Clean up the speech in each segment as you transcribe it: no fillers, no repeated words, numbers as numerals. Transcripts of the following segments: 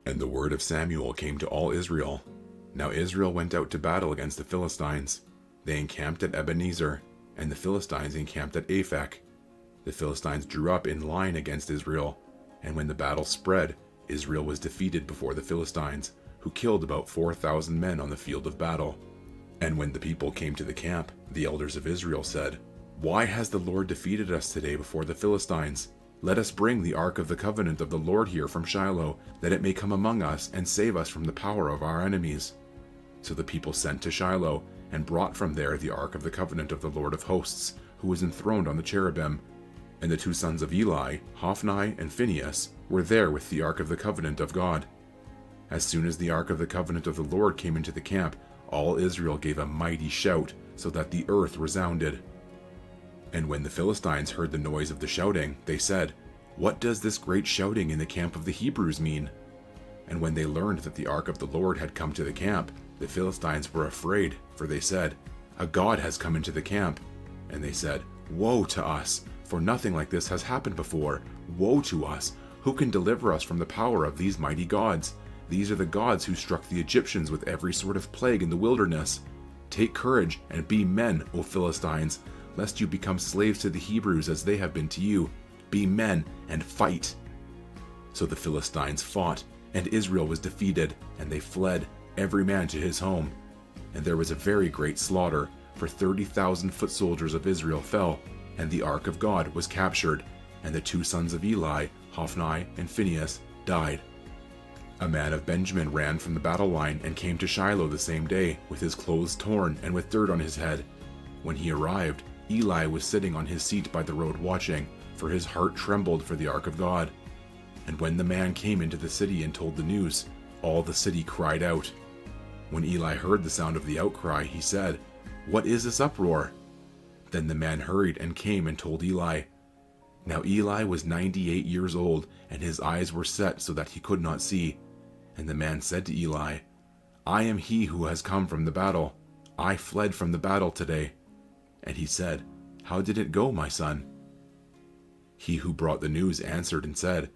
And the word of Samuel came to all Israel. Now Israel went out to battle against the Philistines. They encamped at Ebenezer, and the Philistines encamped at Aphek. The Philistines drew up in line against Israel, and when the battle spread, Israel was defeated before the Philistines, who killed about 4,000 men on the field of battle. And when the people came to the camp, the elders of Israel said, "Why has the Lord defeated us today before the Philistines? Let us bring the ark of the covenant of the Lord here from Shiloh, that it may come among us and save us from the power of our enemies." So the people sent to Shiloh, and brought from there the ark of the covenant of the Lord of hosts, who was enthroned on the cherubim. And the two sons of Eli, Hophni and Phinehas, were there with the ark of the covenant of God. As soon as the ark of the covenant of the Lord came into the camp, all Israel gave a mighty shout, so that the earth resounded. And when the Philistines heard the noise of the shouting, they said, "What does this great shouting in the camp of the Hebrews mean?" And when they learned that the ark of the Lord had come to the camp, the Philistines were afraid, for they said, "A god has come into the camp." And they said, "Woe to us, for nothing like this has happened before. Woe to us! Who can deliver us from the power of these mighty gods? These are the gods who struck the Egyptians with every sort of plague in the wilderness. Take courage and be men, O Philistines, lest you become slaves to the Hebrews as they have been to you. Be men and fight." So the Philistines fought, and Israel was defeated, and they fled, every man to his home. And there was a very great slaughter, for 30,000 foot soldiers of Israel fell, and the ark of God was captured, and the two sons of Eli, Hophni and Phinehas, died. A man of Benjamin ran from the battle line and came to Shiloh the same day, with his clothes torn and with dirt on his head. When he arrived, Eli was sitting on his seat by the road watching, for his heart trembled for the ark of God. And when the man came into the city and told the news, all the city cried out. When Eli heard the sound of the outcry, he said, "What is this uproar?" Then the man hurried and came and told Eli. Now Eli was 98 years old, and his eyes were set so that he could not see. And the man said to Eli, "I am he who has come from the battle. I fled from the battle today." And he said, "How did it go, my son?" He who brought the news answered and said,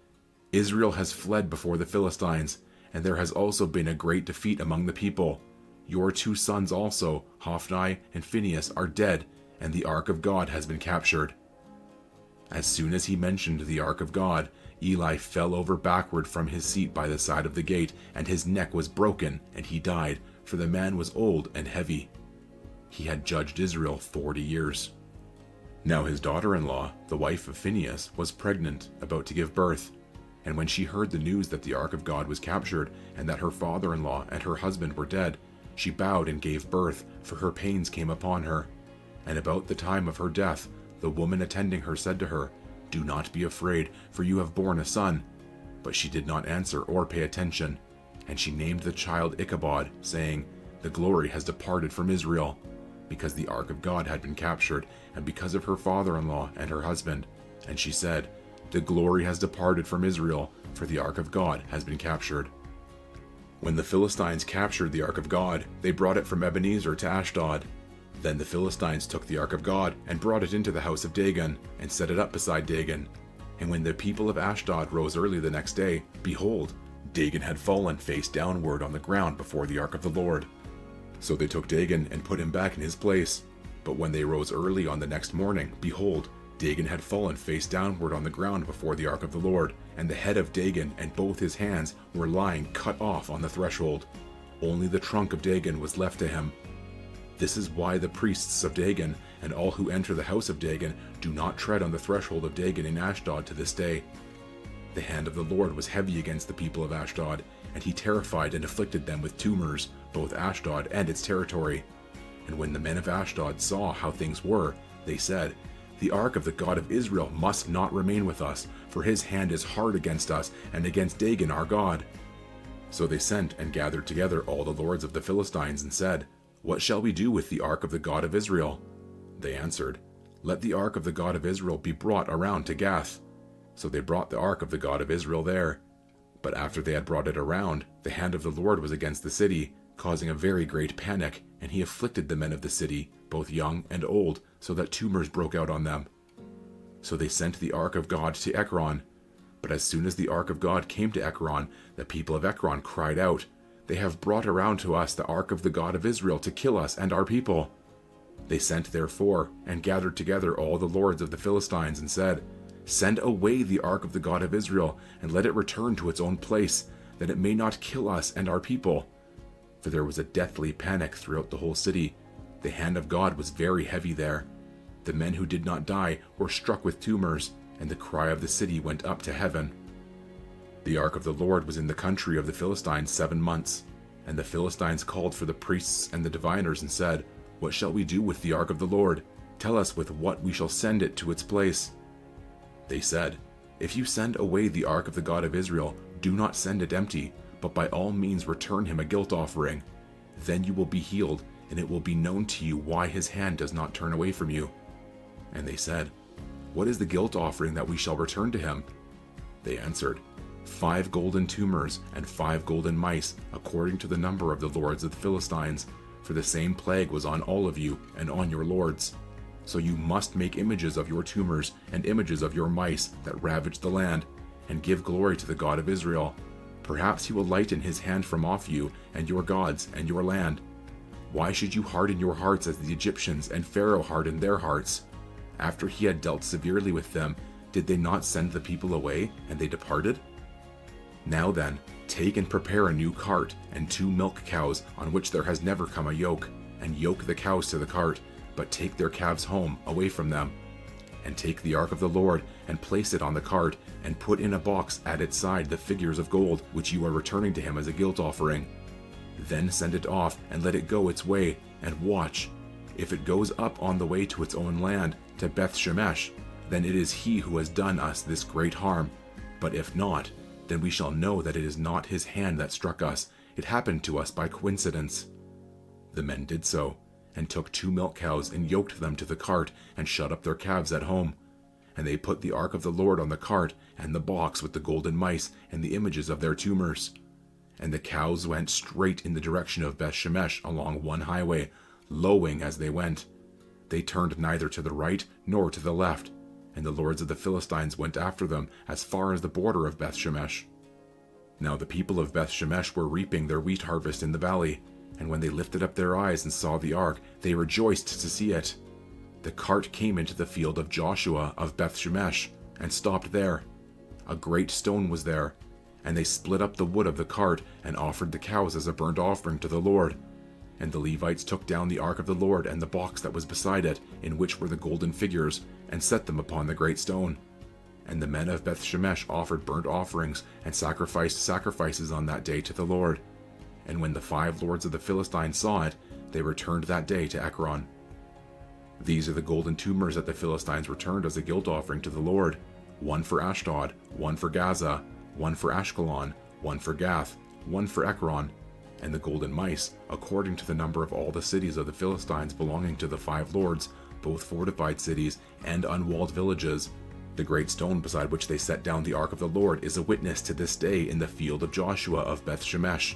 "Israel has fled before the Philistines, and there has also been a great defeat among the people. Your two sons also, Hophni and Phinehas, are dead, and the ark of God has been captured." As soon as he mentioned the ark of God, Eli fell over backward from his seat by the side of the gate, and his neck was broken, and he died, for the man was old and heavy. He had judged Israel 40 years. Now his daughter-in-law, the wife of Phinehas, was pregnant, about to give birth. And when she heard the news that the ark of God was captured, and that her father-in-law and her husband were dead, she bowed and gave birth, for her pains came upon her. And about the time of her death, the woman attending her said to her, "Do not be afraid, for you have borne a son." But she did not answer or pay attention. And she named the child Ichabod, saying, "The glory has departed from Israel," because the ark of God had been captured, and because of her father-in-law and her husband. And she said, "The glory has departed from Israel, for the ark of God has been captured." When the Philistines captured the ark of God, they brought it from Ebenezer to Ashdod. Then the Philistines took the ark of God and brought it into the house of Dagon, and set it up beside Dagon. And when the people of Ashdod rose early the next day, behold, Dagon had fallen face downward on the ground before the ark of the Lord. So they took Dagon and put him back in his place. But when they rose early on the next morning, behold, Dagon had fallen face downward on the ground before the ark of the Lord, and the head of Dagon and both his hands were lying cut off on the threshold. Only the trunk of Dagon was left to him. This is why the priests of Dagon and all who enter the house of Dagon do not tread on the threshold of Dagon in Ashdod to this day. The hand of the Lord was heavy against the people of Ashdod, and he terrified and afflicted them with tumors, both Ashdod and its territory. And when the men of Ashdod saw how things were, they said, "The ark of the God of Israel must not remain with us, for his hand is hard against us and against Dagon our God." So they sent and gathered together all the lords of the Philistines and said, "What shall we do with the ark of the God of Israel?" They answered, "Let the ark of the God of Israel be brought around to Gath." So they brought the ark of the God of Israel there. But after they had brought it around, the hand of the Lord was against the city, causing a very great panic, and he afflicted the men of the city, both young and old, so that tumors broke out on them. So they sent the ark of God to Ekron. But as soon as the ark of God came to Ekron, the people of Ekron cried out, "They have brought around to us the ark of the God of Israel to kill us and our people." They sent therefore and gathered together all the lords of the Philistines and said, "Send away the ark of the God of Israel, and let it return to its own place, that it may not kill us and our people." For there was a deathly panic throughout the whole city. The hand of God was very heavy there. The men who did not die were struck with tumors, and the cry of the city went up to heaven. The ark of the Lord was in the country of the Philistines 7 months. And the Philistines called for the priests and the diviners and said, "What shall we do with the ark of the Lord? Tell us with what we shall send it to its place." They said, "If you send away the ark of the God of Israel, do not send it empty, but by all means return him a guilt offering. Then you will be healed, and it will be known to you why his hand does not turn away from you." And they said, "What is the guilt offering that we shall return to him?" They answered, 5 golden tumors and 5 golden mice, according to the number of the lords of the Philistines, for the same plague was on all of you and on your lords. So you must make images of your tumors and images of your mice that ravage the land, and give glory to the God of Israel. Perhaps he will lighten his hand from off you and your gods and your land. Why should you harden your hearts as the Egyptians and Pharaoh hardened their hearts? After he had dealt severely with them, did they not send the people away, and they departed? Now then, take and prepare a new cart, and 2 milk cows on which there has never come a yoke, and yoke the cows to the cart, but take their calves home, away from them. And take the ark of the Lord, and place it on the cart, and put in a box at its side the figures of gold, which you are returning to him as a guilt offering. Then send it off, and let it go its way, and watch. If it goes up on the way to its own land, to Beth Shemesh, then it is he who has done us this great harm. But if not, then we shall know that it is not his hand that struck us. It happened to us by coincidence." The men did so, and took 2 milk cows and yoked them to the cart, and shut up their calves at home. And they put the ark of the Lord on the cart, and the box with the golden mice and the images of their tumors. And the cows went straight in the direction of Beth Shemesh along one highway, lowing as they went. They turned neither to the right nor to the left, and the lords of the Philistines went after them as far as the border of Beth Shemesh. Now the people of Beth Shemesh were reaping their wheat harvest in the valley, and when they lifted up their eyes and saw the ark, they rejoiced to see it. The cart came into the field of Joshua of Beth Shemesh, and stopped there. A great stone was there, and they split up the wood of the cart, and offered the cows as a burnt offering to the Lord. And the Levites took down the ark of the Lord and the box that was beside it, in which were the golden figures, and set them upon the great stone. And the men of Beth Shemesh offered burnt offerings, and sacrificed sacrifices on that day to the Lord. And when the 5 lords of the Philistines saw it, they returned that day to Ekron. These are the golden tumors that the Philistines returned as a guilt offering to the Lord: 1 for Ashdod, 1 for Gaza, 1 for Ashkelon, 1 for Gath, 1 for Ekron. And the golden mice, according to the number of all the cities of the Philistines belonging to the 5 lords, both fortified cities and unwalled villages. The great stone beside which they set down the ark of the Lord is a witness to this day in the field of Joshua of Beth Shemesh.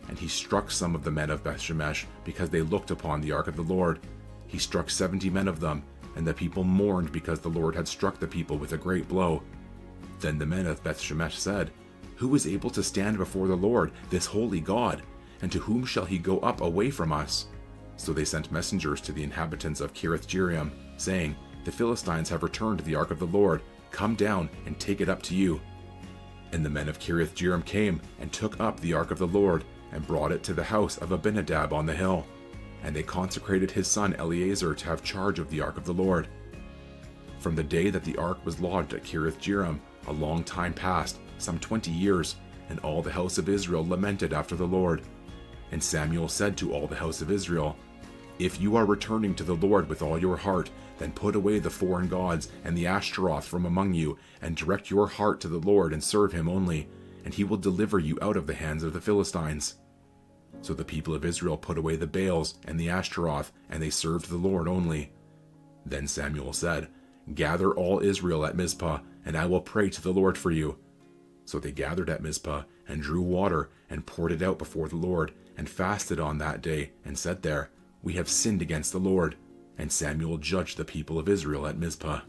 And he struck some of the men of Beth Shemesh, because they looked upon the ark of the Lord. He struck 70 men of them, and the people mourned because the Lord had struck the people with a great blow. Then the men of Beth Shemesh said, "Who is able to stand before the Lord, this holy God? And to whom shall he go up away from us?" So they sent messengers to the inhabitants of Kiriath-Jearim, saying, "The Philistines have returned the ark of the Lord. Come down and take it up to you." And the men of Kiriath-Jearim came and took up the ark of the Lord, and brought it to the house of Abinadab on the hill. And they consecrated his son Eleazar to have charge of the ark of the Lord. From the day that the ark was lodged at Kiriath-Jearim, a long time passed, some 20 years, and all the house of Israel lamented after the Lord. And Samuel said to all the house of Israel, "If you are returning to the Lord with all your heart, then put away the foreign gods and the Ashtaroth from among you, and direct your heart to the Lord and serve him only, and he will deliver you out of the hands of the Philistines." So the people of Israel put away the Baals and the Ashtaroth, and they served the Lord only. Then Samuel said, "Gather all Israel at Mizpah, and I will pray to the Lord for you." So they gathered at Mizpah, and drew water, and poured it out before the Lord, and fasted on that day, and said there, "We have sinned against the Lord." And Samuel judged the people of Israel at Mizpah.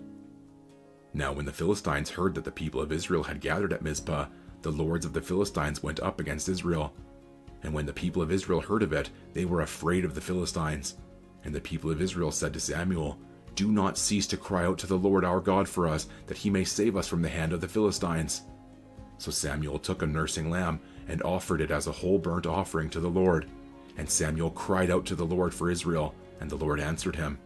Now when the Philistines heard that the people of Israel had gathered at Mizpah, the lords of the Philistines went up against Israel. And when the people of Israel heard of it, they were afraid of the Philistines. And the people of Israel said to Samuel, "Do not cease to cry out to the Lord our God for us, that he may save us from the hand of the Philistines." So Samuel took a nursing lamb and offered it as a whole burnt offering to the Lord. And Samuel cried out to the Lord for Israel, and the Lord answered him.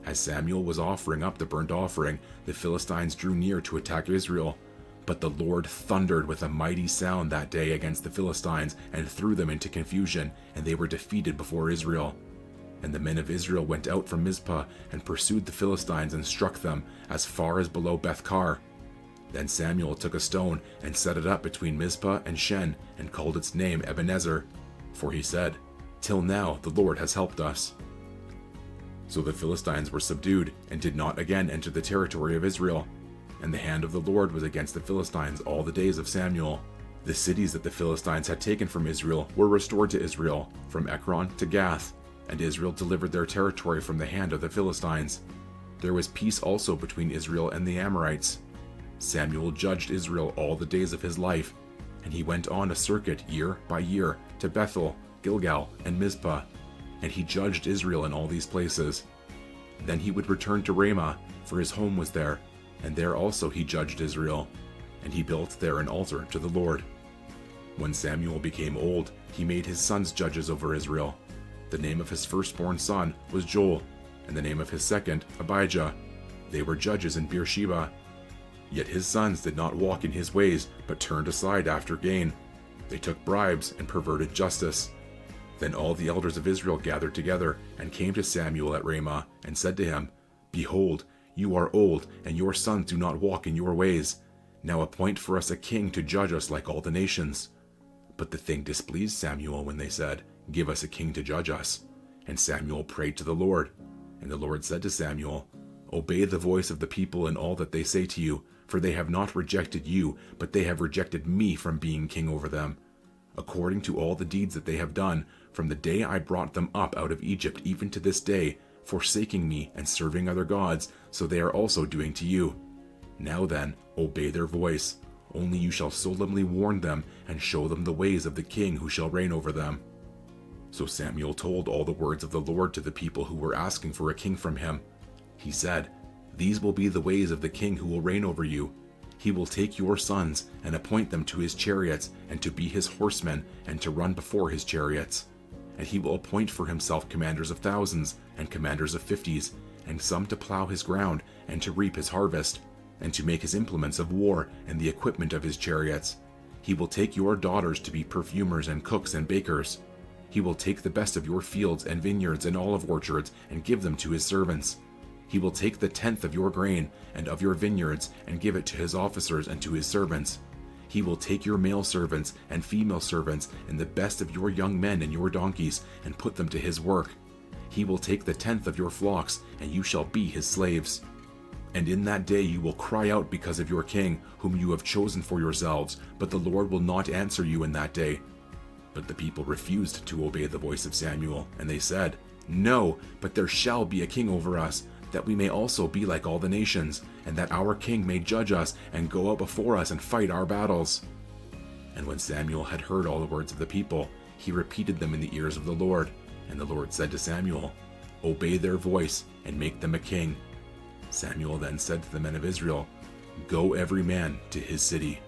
As Samuel was offering up the burnt offering, the Philistines drew near to attack Israel. But the Lord thundered with a mighty sound that day against the Philistines and threw them into confusion, and they were defeated before Israel. And the men of Israel went out from Mizpah and pursued the Philistines and struck them as far as below Beth-kar. Then Samuel took a stone and set it up between Mizpah and Shen and called its name Ebenezer. For he said, "Till now the Lord has helped us." So the Philistines were subdued and did not again enter the territory of Israel. And the hand of the Lord was against the Philistines all the days of Samuel. The cities that the Philistines had taken from Israel were restored to Israel, from Ekron to Gath, and Israel delivered their territory from the hand of the Philistines. There was peace also between Israel and the Amorites. Samuel judged Israel all the days of his life, and he went on a circuit year by year to Bethel, Gilgal, and Mizpah, and he judged Israel in all these places. Then he would return to Ramah, for his home was there, and there also he judged Israel, and he built there an altar to the Lord. When Samuel became old, he made his sons judges over Israel. The name of his firstborn son was Joel, and the name of his second, Abijah. They were judges in Beersheba. Yet his sons did not walk in his ways, but turned aside after gain. They took bribes and perverted justice. Then all the elders of Israel gathered together and came to Samuel at Ramah and said to him, "Behold, you are old, and your sons do not walk in your ways. Now appoint for us a king to judge us like all the nations." But the thing displeased Samuel when they said, "Give us a king to judge us." And Samuel prayed to the Lord. And the Lord said to Samuel, "Obey the voice of the people in all that they say to you, for they have not rejected you, but they have rejected me from being king over them. According to all the deeds that they have done, from the day I brought them up out of Egypt even to this day, forsaking me and serving other gods, so they are also doing to you. Now then, obey their voice. Only you shall solemnly warn them and show them the ways of the king who shall reign over them." So Samuel told all the words of the Lord to the people who were asking for a king from him. He said, "These will be the ways of the king who will reign over you. He will take your sons and appoint them to his chariots and to be his horsemen and to run before his chariots. And he will appoint for himself commanders of thousands and commanders of 50s, and some to plow his ground and to reap his harvest, and to make his implements of war and the equipment of his chariots. He will take your daughters to be perfumers and cooks and bakers. He will take the best of your fields and vineyards and olive orchards and give them to his servants. He will take the 10th of your grain and of your vineyards and give it to his officers and to his servants. He will take your male servants and female servants and the best of your young men and your donkeys and put them to his work. He will take the 10th of your flocks, and you shall be his slaves. And in that day you will cry out because of your king, whom you have chosen for yourselves, but the Lord will not answer you in that day." But the people refused to obey the voice of Samuel, and they said, "No, but there shall be a king over us, that we may also be like all the nations, and that our king may judge us and go out before us and fight our battles." And when Samuel had heard all the words of the people, he repeated them in the ears of the Lord. And the Lord said to Samuel, "Obey their voice and make them a king." Samuel then said to the men of Israel, "Go every man to his city."